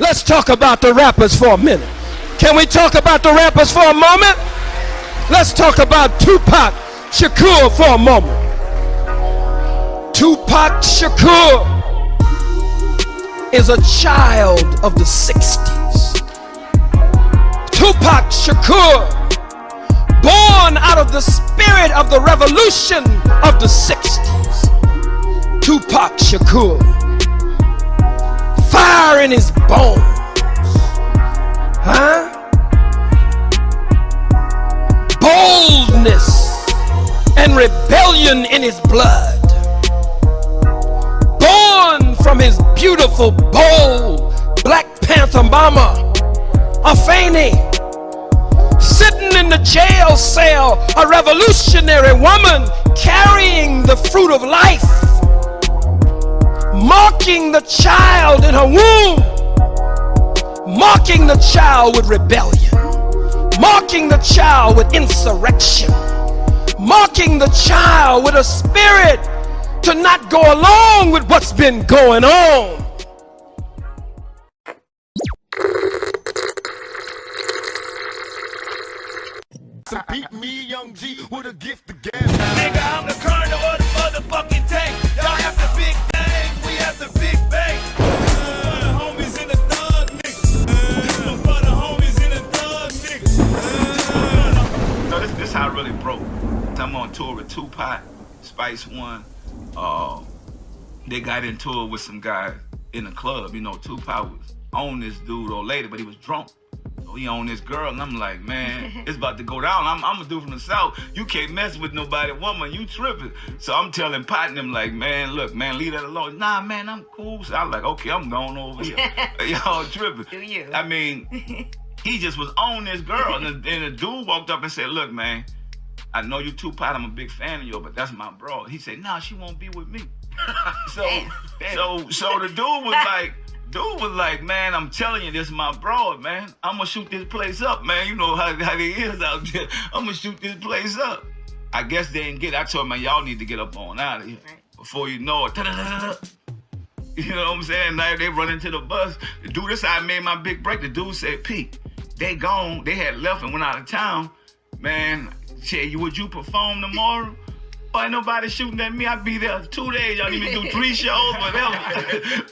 Let's talk about the rappers for a minute. Can we talk about the rappers for a moment? Let's talk about Tupac Shakur for a moment. Tupac Shakur is a child of the 60s. Tupac Shakur, born out of the spirit of the revolution of the 60s. Tupac Shakur, fire in his bones, boldness and rebellion in his blood. Born from his beautiful, bold Black Panther mama, Afeni, sitting in the jail cell, a revolutionary woman carrying the fruit of life, marking the child in her womb, marking the child with rebellion, marking the child with insurrection, marking the child with a spirit to not go along with what's been going on. Beat me, young G, with a gift to gas. Nigga, I'm the colonel of the motherfucking tank. Y'all have the big things, we have the big bang. For the homies in the thug niggas. For the homies in the thug niggas. So this how I really broke. I'm on tour with Tupac, Spice One. They got into it with some guy in the club. You know, Tupac was on this dude or later, but he was drunk. So he on this girl, and I'm like, man, it's about to go down. I'm a dude from the South. You can't mess with nobody, woman. You tripping. So I'm telling Pot and them like, man, look, man, leave that alone. Nah, man, I'm cool. So I'm like, okay, I'm going over here. Y'all tripping. Do you? I mean, he just was on this girl, and the dude walked up and said, look, man, I know you Tupac, I'm a big fan of yours, but that's my bro. He said, nah, she won't be with me. So the dude was like, man, I'm telling you, this is my bro, man. I'm gonna shoot this place up, man. You know how they is out there. I'm gonna shoot this place up. I guess they didn't get it. I told him, man, y'all need to get up on out of here. Right. Before you know it. You know what I'm saying? Now they run into the bus. The dude, this how I made my big break. The dude said, Pete, they gone. They had left and went out of town. Man, would you perform tomorrow? Ain't nobody shooting at me. I'll be there 2 days. Y'all need me to do 3 shows, whatever.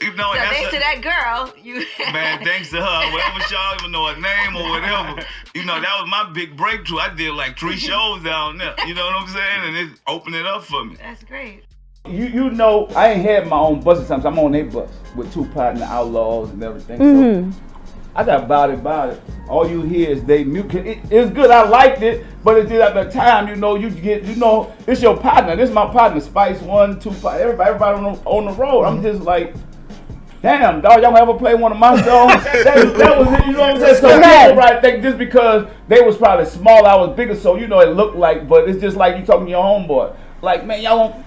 You know, so thanks to that girl, you man, thanks to her. Whatever, y'all even know her name or whatever. You know, that was my big breakthrough. I did like 3 shows down there. You know what I'm saying? And it opened it up for me. That's great. You know, I ain't had my own bus at times. I'm on their bus with Tupac and the Outlaws and everything. So I got about it. All you hear is they mute. It's good. I liked it, but it's just at the time, you know, it's your partner. This is my partner, Spice One, Tupac, everybody on the road. I'm just like, damn, dog, y'all ever play one of my songs? that was it, you know what I'm saying? So I think just because they was probably small, I was bigger, so you know it looked like, but it's just like you talking to your homeboy. Like, man, y'all won't.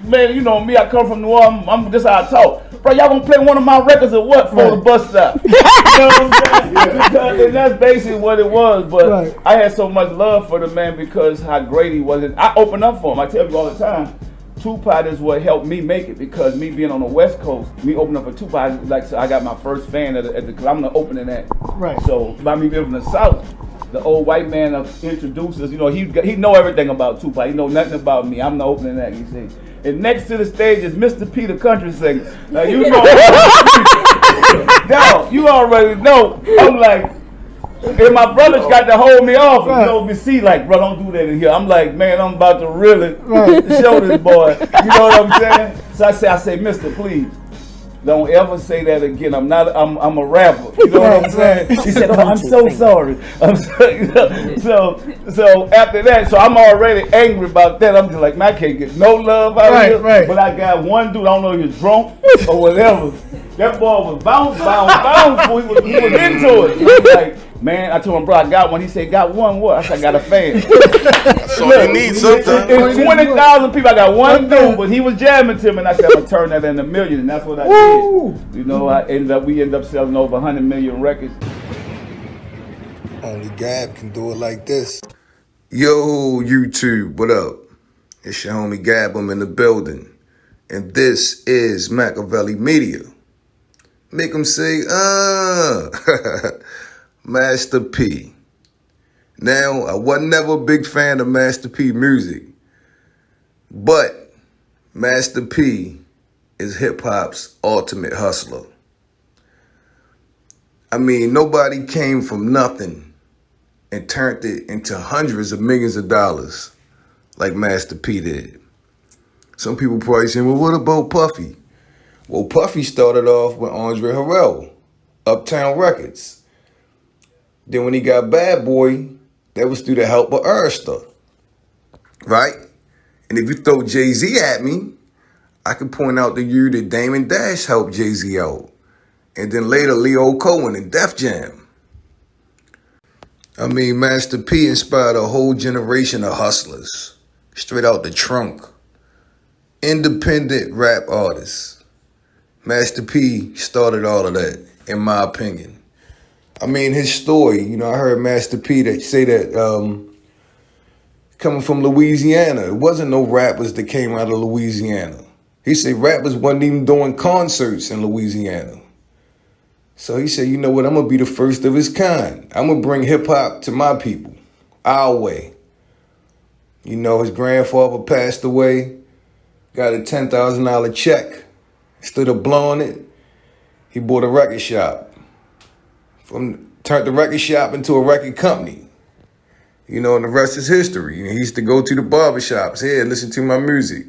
Man, you know me, I come from New Orleans, I'm just how I talk. Bro, y'all gonna play one of my records or what for the bus stop? You know what I'm saying? And that's basically what it was, but I had so much love for the man because how great he was. And I open up for him, I tell you all the time, Tupac is what helped me make it because me being on the West Coast, me opening up for Tupac, like so I got my first fan cause I'm the opening act. Right. So by me being from the South, the old white man introduced us. You know, he know everything about Tupac. He know nothing about me. I'm the opening act, you see. And next to the stage is Mr. P, the country singer. Now you know, no, you already know. I'm like, and my brothers got to hold me off. You know, me see like, bro, don't do that in here. I'm like, man, I'm about to really show this boy. You know what I'm saying? So I say, Mr. Please. Don't ever say that again. I'm a rapper. You know what I'm saying? He said, oh, I'm so sorry. So after that, so I'm already angry about that. I'm just like, man, I can't get no love out here. Right. But I got one dude, I don't know if he was drunk or whatever. That boy was bounce. He was into it. I'm like, man, I told him, bro, I got one. He said, got one what? I said, I got a fan. So you need something. It's 20,000 people. I got one dude, but he was jamming to me, and I said, I'm going to turn that into millions, and that's what I did. You know, we ended up selling over 100 million records. Only Gab can do it like this. Yo, YouTube, what up? It's your homie Gab, I'm in the building. And this is MAKAVELI Media. make them say, Master P. Now, I was never a big fan of Master P music, but Master P is hip-hop's ultimate hustler. I mean, nobody came from nothing and turned it into hundreds of millions of dollars like Master P did. Some people probably saying, well, what about Puffy? Well, Puffy started off with Andre Harrell, Uptown Records. Then when he got Bad Boy, that was through the help of Arista, right? And if you throw Jay-Z at me, I can point out to you that Damon Dash helped Jay-Z out. And then later, Leo Cohen and Def Jam. I mean, Master P inspired a whole generation of hustlers, straight out the trunk. Independent rap artists. Master P started all of that, in my opinion. I mean, his story, you know, I heard Master P say that coming from Louisiana, it wasn't no rappers that came out of Louisiana. He said rappers wasn't even doing concerts in Louisiana. So he said, you know what, I'm going to be the first of his kind. I'm going to bring hip-hop to my people, our way. You know, his grandfather passed away, got a $10,000 check. Instead of blowing it, he bought a record shop. Turned the record shop into a record company. You know, and the rest is history. He used to go to the barbershops. Here, listen to my music.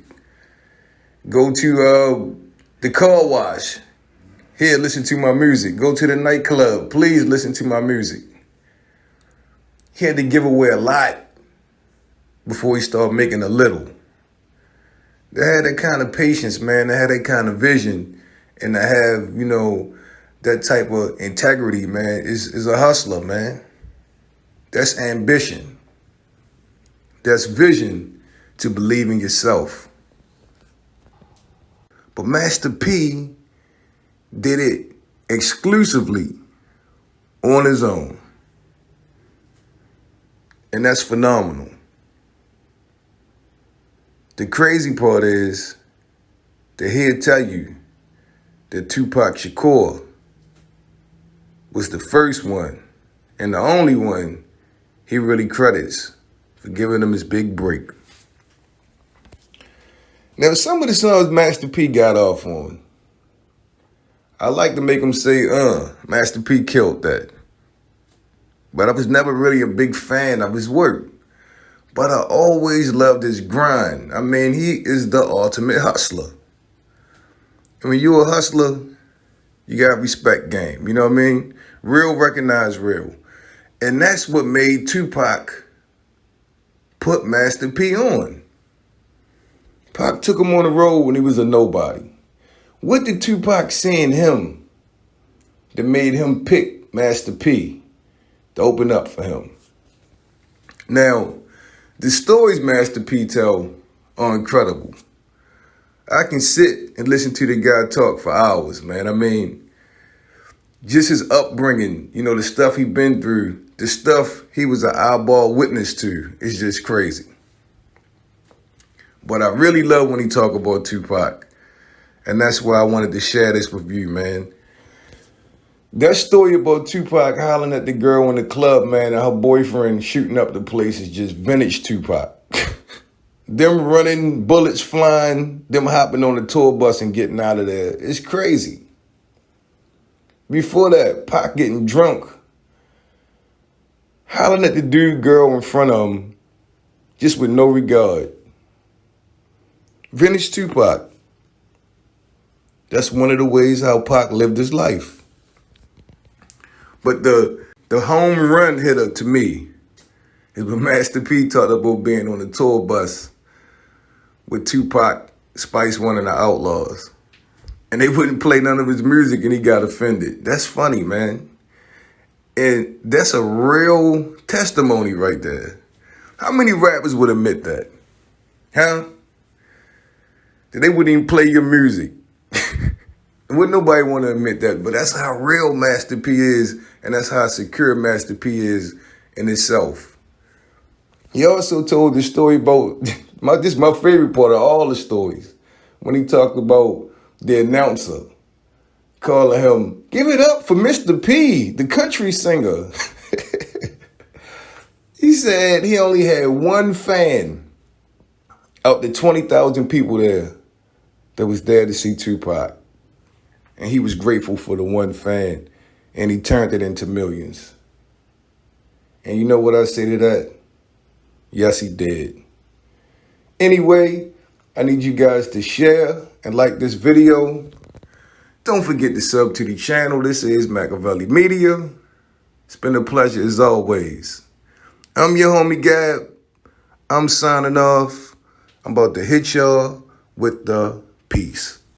Go to the car wash. Here, listen to my music. Go to the nightclub. Please listen to my music. He had to give away a lot before he started making a little. They had that kind of patience, man. They had that kind of vision. And to have, you know, that type of integrity, man, is a hustler, man. That's ambition. That's vision to believe in yourself. But Master P did it exclusively on his own. And that's phenomenal. The crazy part is that he'll tell you that Tupac Shakur was the first one and the only one he really credits for giving him his big break. Now, some of the songs Master P got off on, I like to make him say, Master P killed that. But I was never really a big fan of his work. But I always loved his grind. I mean, he is the ultimate hustler. And when you're a hustler, you got to respect game. You know what I mean? Real recognize real. And that's what made Tupac put Master P on. Pac took him on the road when he was a nobody. What did Tupac see in him that made him pick Master P to open up for him? Now, the stories Master P tell are incredible. I can sit and listen to the guy talk for hours, man. I mean, just his upbringing, you know, the stuff he been through, the stuff he was an eyeball witness to is just crazy. But I really love when he talk about Tupac. And that's why I wanted to share this with you, man. That story about Tupac hollering at the girl in the club, man, and her boyfriend shooting up the place is just vintage Tupac. Them running, bullets flying, them hopping on the tour bus and getting out of there. It's crazy. Before that, Pac getting drunk, hollering at the dude girl in front of him, just with no regard. Vintage Tupac. That's one of the ways how Pac lived his life. But the home run hitter to me is when Master P talked about being on the tour bus with Tupac, Spice One, and the Outlaws. And they wouldn't play none of his music and he got offended. That's funny, man. And that's a real testimony right there. How many rappers would admit that? Huh? That they wouldn't even play your music. Wouldn't nobody want to admit that, but that's how real Master P is, and that's how secure Master P is in itself. He also told the story about, this is my favorite part of all the stories, when he talked about the announcer calling him, give it up for Mr. P, the country singer. He said he only had one fan out the 20,000 people there that was there to see Tupac. And he was grateful for the one fan. And he turned it into millions. And you know what I say to that? Yes, he did. Anyway, I need you guys to share and like this video. Don't forget to sub to the channel. This is MAKAVELI Media. It's been a pleasure as always. I'm your homie Gab. I'm signing off. I'm about to hit y'all with the peace.